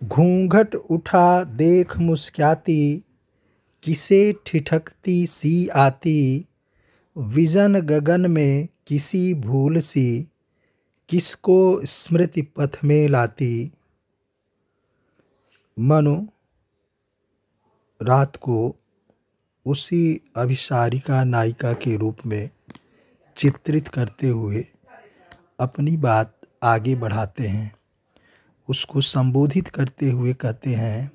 घूंघट उठा देख मुस्क्याती, किसे ठिठकती सी आती। विजन गगन में किसी भूल सी, किसको स्मृति पथ में लाती। मनु रात को उसी अभिसारिका नायिका के रूप में चित्रित करते हुए अपनी बात आगे बढ़ाते हैं। उसको संबोधित करते हुए कहते हैं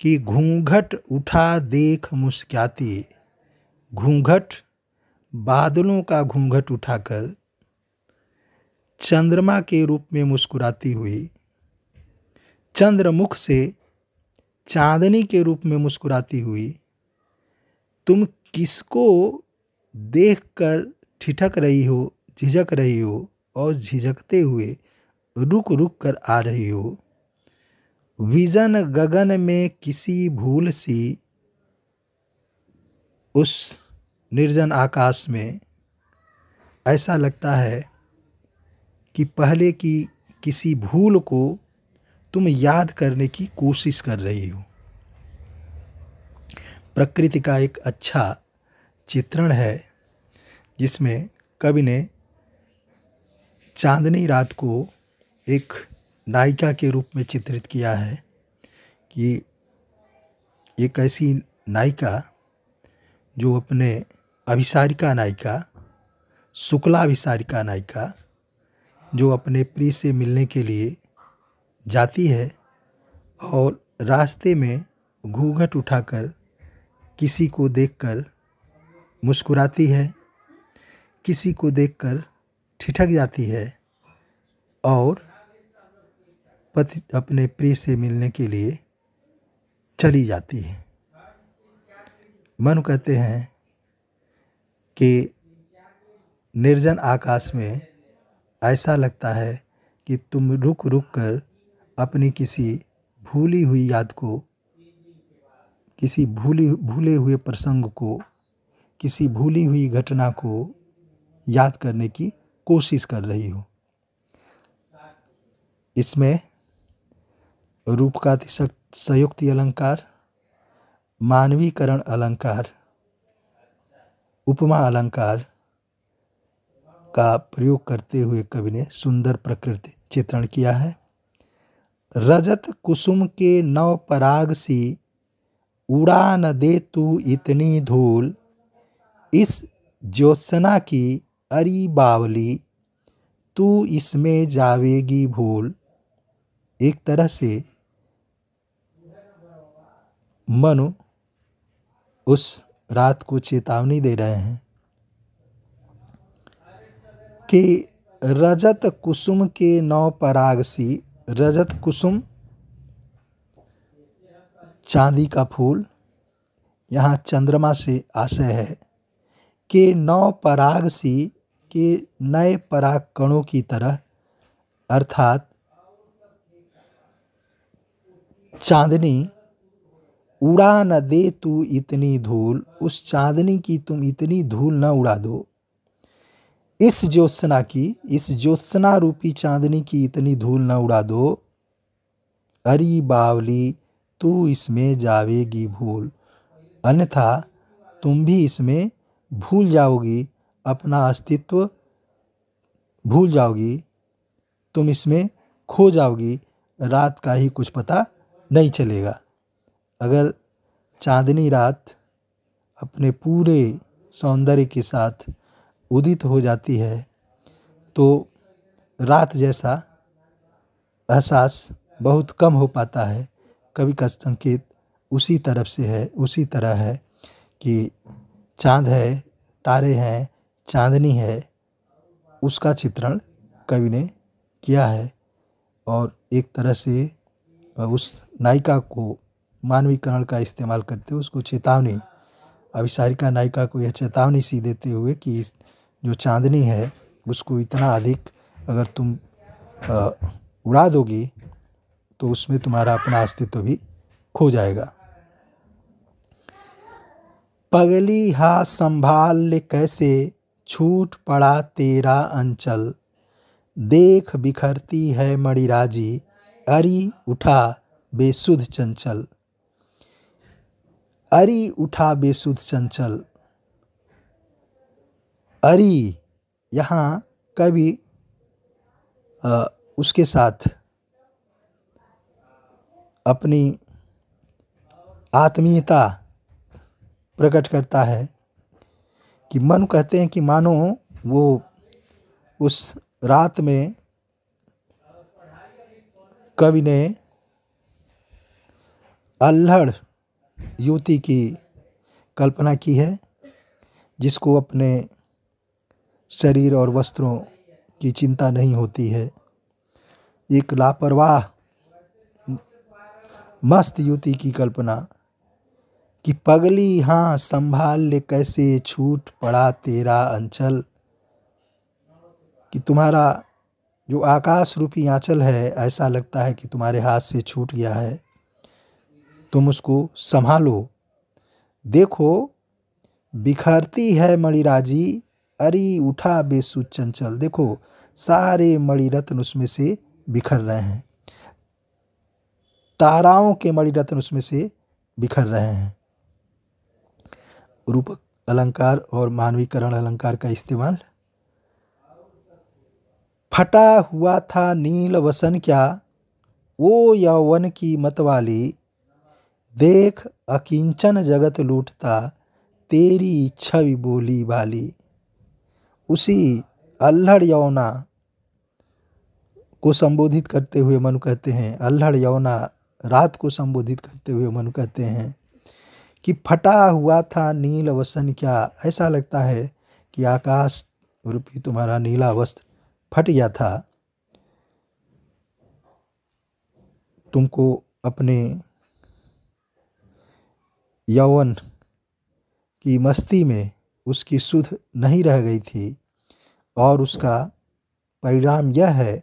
कि घूंघट उठा देख मुस्क्याती। घूंघट बादलों का घूंघट उठाकर चंद्रमा के रूप में मुस्कुराती हुई, चंद्रमुख से चांदनी के रूप में मुस्कुराती हुई, तुम किसको देखकर ठिठक रही हो, झिझक रही हो और झिझकते हुए रुक रुक कर आ रही हो। विजन गगन में किसी भूल सी, उस निर्जन आकाश में ऐसा लगता है कि पहले की किसी भूल को तुम याद करने की कोशिश कर रही हो। प्रकृति का एक अच्छा चित्रण है जिसमें कवि ने चांदनी रात को एक नायिका के रूप में चित्रित किया है कि एक ऐसी नायिका जो अपने अभिसारिका नायिका, शुक्लाभिसारिका नायिका जो अपने प्रिय से मिलने के लिए जाती है और रास्ते में घूंघट उठाकर किसी को देखकर मुस्कुराती है, किसी को देखकर ठिठक जाती है और पति अपने प्रिय से मिलने के लिए चली जाती है। मनु कहते हैं कि निर्जन आकाश में ऐसा लगता है कि तुम रुक रुक कर अपनी किसी भूली हुई याद को, किसी भूले हुए प्रसंग को, किसी भूली हुई घटना को याद करने की कोशिश कर रही हो। इसमें रूप का संयुक्ति अलंकार, मानवीकरण अलंकार, उपमा अलंकार का प्रयोग करते हुए कवि ने सुंदर प्रकृति चित्रण किया है। रजत कुसुम के नव पराग सी, उड़ा न दे तू इतनी धूल। इस ज्योत्सना की अरी बावली, तू इसमें जावेगी भूल। एक तरह से मनु उस रात को चेतावनी दे रहे हैं कि रजत कुसुम के नौ पराग सी। रजत कुसुम चांदी का फूल, यहाँ चंद्रमा से आशय है कि नौ पराग सी के नए पराग कणों की तरह, अर्थात चांदनी उड़ा न दे तू इतनी धूल। उस चांदनी की तुम इतनी धूल न उड़ा दो। इस ज्योत्सना की, इस ज्योत्सना रूपी चांदनी की इतनी धूल न उड़ा दो। अरी बावली, तू इसमें जावेगी भूल। अन्यथा तुम भी इसमें भूल जाओगी, अपना अस्तित्व भूल जाओगी, तुम इसमें खो जाओगी, रात का ही कुछ पता नहीं चलेगा। अगर चांदनी रात अपने पूरे सौंदर्य के साथ उदित हो जाती है तो रात जैसा एहसास बहुत कम हो पाता है। कवि का संकेत उसी तरफ से है, उसी तरह है कि चांद है, तारे हैं, चांदनी है, उसका चित्रण कवि ने किया है और एक तरह से उस नायिका को मानवीकरण का इस्तेमाल करते हुए उसको चेतावनी, अभिसारिका नायिका को यह चेतावनी सी देते हुए कि जो चांदनी है उसको इतना अधिक अगर तुम उड़ा दोगी तो उसमें तुम्हारा अपना अस्तित्व भी खो जाएगा। पगली हा संभाल ले कैसे, छूट पड़ा तेरा अंचल। देख बिखरती है मणिराजी, अरी उठा बेसुध चंचल, अरी उठा बेसुध चंचल। अरी, यहाँ कवि उसके साथ अपनी आत्मीयता प्रकट करता है कि मन कहते हैं कि मानो वो उस रात में कवि ने अल्हड़ युवती की कल्पना की है, जिसको अपने शरीर और वस्त्रों की चिंता नहीं होती है। एक लापरवाह मस्त युवती की कल्पना कि पगली हाँ संभाल ले कैसे छूट पड़ा तेरा अंचल, कि तुम्हारा जो आकाश रूपी आंचल है ऐसा लगता है कि तुम्हारे हाथ से छूट गया है, तुम उसको संभालो। देखो बिखरती है मणिराजी, अरी उठा बेसुध चंचल। देखो सारे मणिरत्न उसमें से बिखर रहे हैं, ताराओं के मणिरत्न उसमें से बिखर रहे हैं। रूपक अलंकार और मानवीकरण अलंकार का इस्तेमाल। फटा हुआ था नील वसन क्या, वो यौवन की मतवाली, देख अकिंचन जगत लूटता तेरी छवि बोली भाली। उसी अल्हड़ यौना को संबोधित करते हुए मनु कहते हैं, अल्हड़ यौना रात को संबोधित करते हुए मनु कहते हैं कि फटा हुआ था नील वसन क्या, ऐसा लगता है कि आकाश रूपी तुम्हारा नीला वस्त्र फट गया था। तुमको अपने यौवन की मस्ती में उसकी सुध नहीं रह गई थी, और उसका परिणाम यह है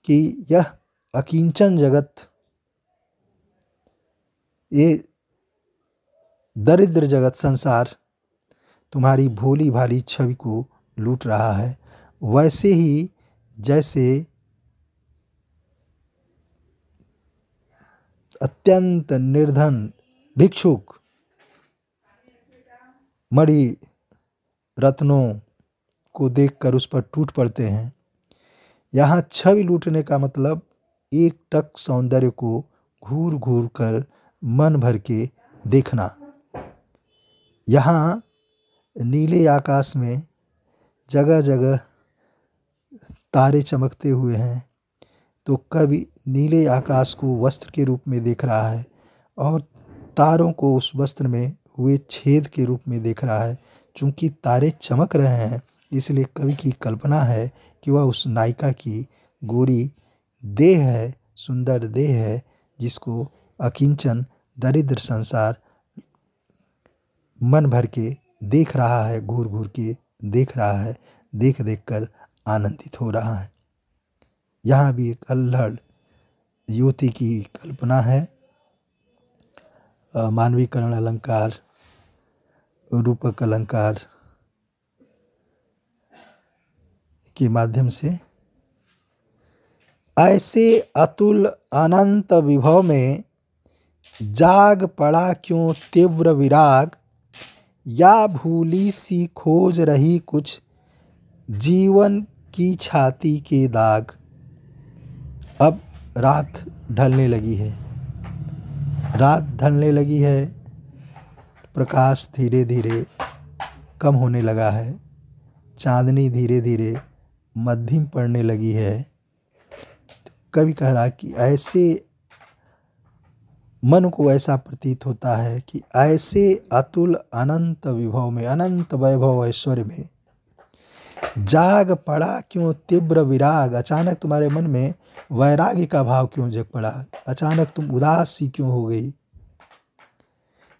कि यह अकिंचन जगत, ये दरिद्र जगत संसार तुम्हारी भोली भाली छवि को लूट रहा है। वैसे ही जैसे अत्यंत निर्धन भिक्षुक मणि रत्नों को देखकर उस पर टूट पड़ते हैं, यहाँ छवि लूटने का मतलब एक टक सौंदर्य को घूर घूर कर मन भर के देखना। यहाँ नीले आकाश में जगह जगह तारे चमकते हुए हैं, तो कवि नीले आकाश को वस्त्र के रूप में देख रहा है और तारों को उस वस्त्र में हुए छेद के रूप में देख रहा है। चूंकि तारे चमक रहे हैं, इसलिए कवि की कल्पना है कि वह उस नायिका की गोरी देह है, सुंदर देह है, जिसको अकिंचन दरिद्र संसार मन भर के देख रहा है, घूर घूर के देख रहा है, देख देख कर आनंदित हो रहा है। यहाँ भी एक अल्हड़ युवती की कल्पना है। मानवीकरण अलंकार, रूपक अलंकार के माध्यम से ऐसे अतुल अनंत विभव में जाग पड़ा क्यों तीव्र विराग, या भूली सी खोज रही कुछ जीवन की छाती के दाग। अब रात ढलने लगी है, रात ढलने लगी है, प्रकाश धीरे धीरे कम होने लगा है, चांदनी धीरे धीरे मध्यम पड़ने लगी है। कवि कह रहा कि ऐसे मन को ऐसा प्रतीत होता है कि ऐसे अतुल अनंत विभव में, अनंत वैभव ऐश्वर्य में जाग पड़ा क्यों तीव्र विराग। अचानक तुम्हारे मन में वैराग्य का भाव क्यों जग पड़ा, अचानक तुम उदास सी क्यों हो गई।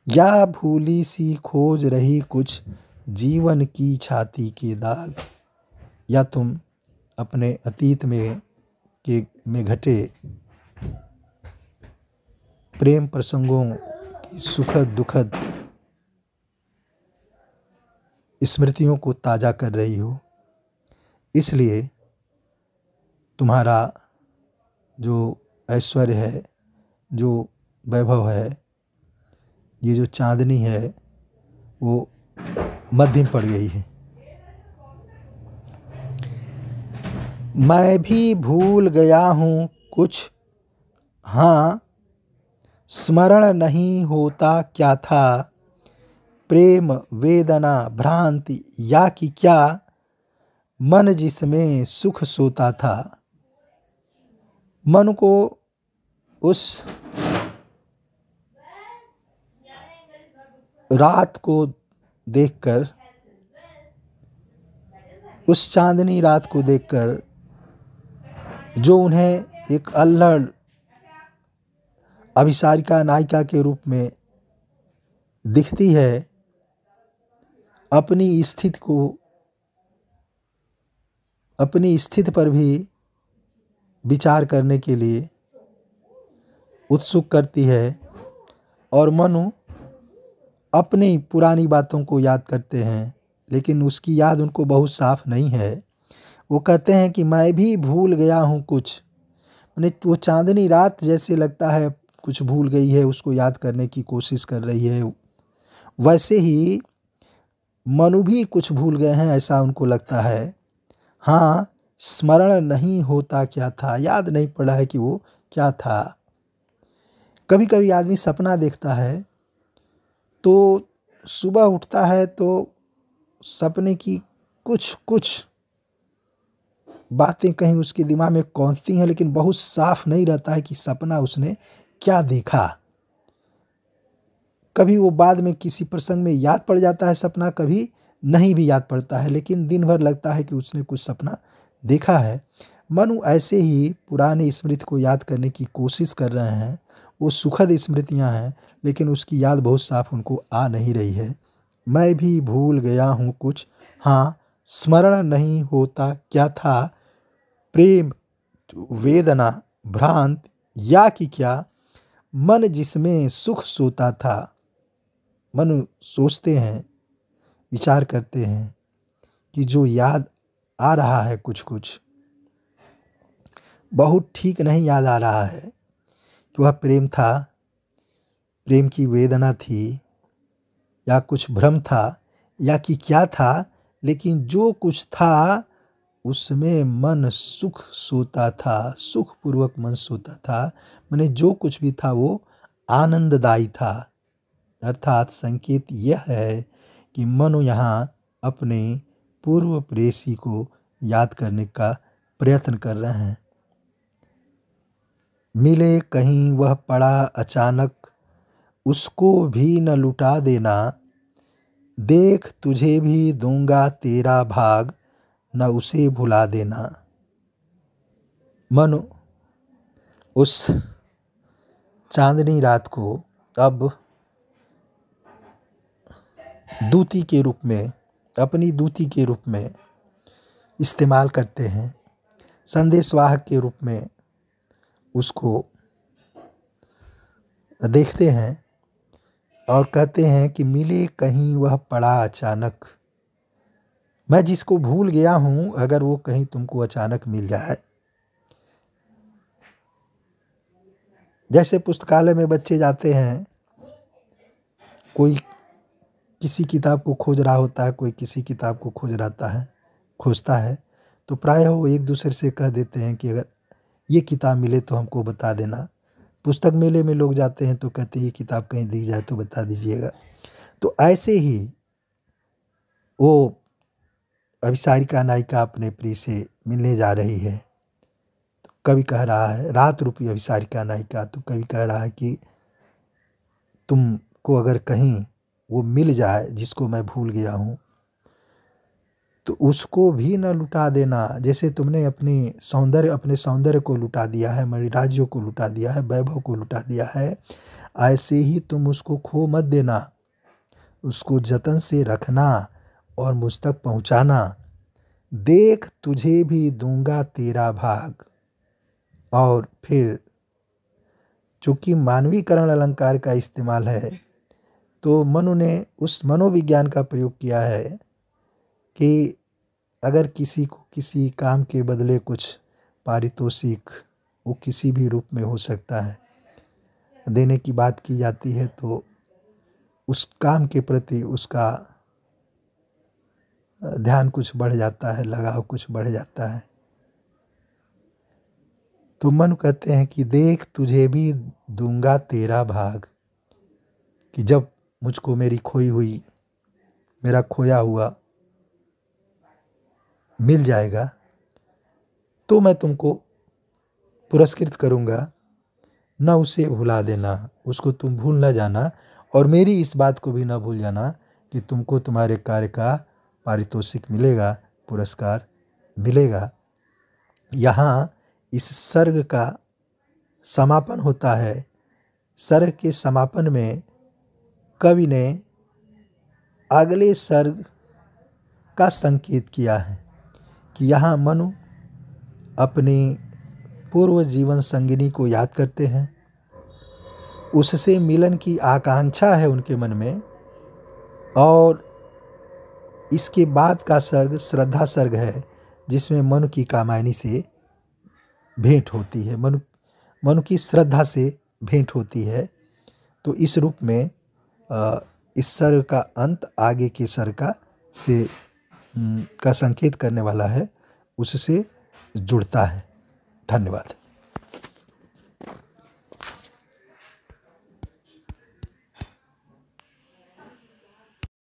या भूली सी खोज रही कुछ जीवन की छाती के दाग, या तुम अपने अतीत में घटे प्रेम प्रसंगों की सुखद दुखद स्मृतियों को ताज़ा कर रही हो, इसलिए तुम्हारा जो ऐश्वर्य है जो वैभव है, ये जो चांदनी है वो मध्यम पड़ गई है। मैं भी भूल गया हूँ कुछ, हाँ स्मरण नहीं होता क्या था, प्रेम वेदना भ्रांति या कि क्या, मन जिसमें सुख सोता था। मन को उस रात को देखकर, उस चांदनी रात को देखकर जो उन्हें एक अल्हड़ अभिसारिका नायिका के रूप में दिखती है, अपनी स्थिति पर भी विचार करने के लिए उत्सुक करती है। और मनु अपनी पुरानी बातों को याद करते हैं, लेकिन उसकी याद उनको बहुत साफ नहीं है। वो कहते हैं कि मैं भी भूल गया हूँ कुछ, मैंने वो चांदनी रात जैसे लगता है कुछ भूल गई है, उसको याद करने की कोशिश कर रही है। वैसे ही मनु भी कुछ भूल गए हैं, ऐसा उनको लगता है। हाँ स्मरण नहीं होता क्या था, याद नहीं पड़ा है कि वो क्या था। कभी कभी आदमी सपना देखता है तो सुबह उठता है तो सपने की कुछ बातें कहीं उसके दिमाग में कौंधती हैं, लेकिन बहुत साफ नहीं रहता है कि सपना उसने क्या देखा। कभी वो बाद में किसी प्रसंग में याद पड़ जाता है सपना, कभी नहीं भी याद पड़ता है, लेकिन दिन भर लगता है कि उसने कुछ सपना देखा है। मनु ऐसे ही पुरानी स्मृति को याद करने की कोशिश कर रहे हैं। वो सुखद स्मृतियां हैं, लेकिन उसकी याद बहुत साफ उनको आ नहीं रही है। मैं भी भूल गया हूँ कुछ, हाँ स्मरण नहीं होता क्या था, प्रेम वेदना भ्रांत या कि क्या, मन जिसमें सुख सोता था। मनु सोचते हैं, विचार करते हैं कि जो याद आ रहा है कुछ कुछ बहुत ठीक नहीं याद आ रहा है कि वह प्रेम था, प्रेम की वेदना थी, या कुछ भ्रम था, या कि क्या था। लेकिन जो कुछ था उसमें मन सुख सोता था, सुखपूर्वक मन सोता था। मैंने जो कुछ भी था वो आनंददायी था। अर्थात संकेत यह है कि मनु यहाँ अपने पूर्व प्रेयसी को याद करने का प्रयत्न कर रहे हैं। मिले कहीं वह पड़ा अचानक, उसको भी न लुटा देना, देख तुझे भी दूंगा तेरा भाग, न उसे भुला देना। मनु उस चांदनी रात को अब दूती के रूप में, अपनी दूती के रूप में इस्तेमाल करते हैं, संदेशवाहक के रूप में उसको देखते हैं और कहते हैं कि मिले कहीं वह पड़ा अचानक। मैं जिसको भूल गया हूँ, अगर वो कहीं तुमको अचानक मिल जाए। जैसे पुस्तकालय में बच्चे जाते हैं, कोई किसी किताब को खोज रहा होता है, कोई किसी किताब को खोजता है, तो प्रायः वो एक दूसरे से कह देते हैं कि अगर ये किताब मिले तो हमको बता देना। पुस्तक मेले में लोग जाते हैं तो कहते हैं ये किताब कहीं दिख जाए तो बता दीजिएगा। तो ऐसे ही वो अभिसारिका नायिका अपने प्रिय से मिलने जा रही है। तो कवि कह रहा है, रात रूपी अभिसारिका नायिका, तो कवि कह रहा है कि तुमको अगर कहीं वो मिल जाए जिसको मैं भूल गया हूँ, तो उसको भी न लुटा देना। जैसे तुमने अपने सौंदर्य को लुटा दिया है, मणिराज्यों को लुटा दिया है, वैभव को लुटा दिया है, ऐसे ही तुम उसको खो मत देना। उसको जतन से रखना और मुझ तक पहुँचाना। देख तुझे भी दूंगा तेरा भाग। और फिर चूँकि मानवीकरण अलंकार का इस्तेमाल है, तो मनु ने उस मनोविज्ञान का प्रयोग किया है कि अगर किसी को किसी काम के बदले कुछ पारितोषिक, वो किसी भी रूप में हो सकता है, देने की बात की जाती है तो उस काम के प्रति उसका ध्यान कुछ बढ़ जाता है, लगाव कुछ बढ़ जाता है। तो मन कहते हैं कि देख तुझे भी दूंगा तेरा भाग, कि जब मुझको मेरी खोई हुई, मेरा खोया हुआ मिल जाएगा तो मैं तुमको पुरस्कृत करूँगा, न उसे भुला देना, उसको तुम भूल न जाना और मेरी इस बात को भी न भूल जाना कि तुमको तुम्हारे कार्य का पारितोषिक मिलेगा, पुरस्कार मिलेगा। यहाँ इस सर्ग का समापन होता है। सर्ग के समापन में कवि ने अगले सर्ग का संकेत किया है कि यहाँ मनु अपनी पूर्व जीवन संगिनी को याद करते हैं, उससे मिलन की आकांक्षा है उनके मन में, और इसके बाद का सर्ग श्रद्धा सर्ग है जिसमें मनु की कामायनी से भेंट होती है, मनु की श्रद्धा से भेंट होती है। तो इस रूप में इस सर्ग का अंत आगे के सर्ग का संकेत करने वाला है, उससे जुड़ता है। धन्यवाद।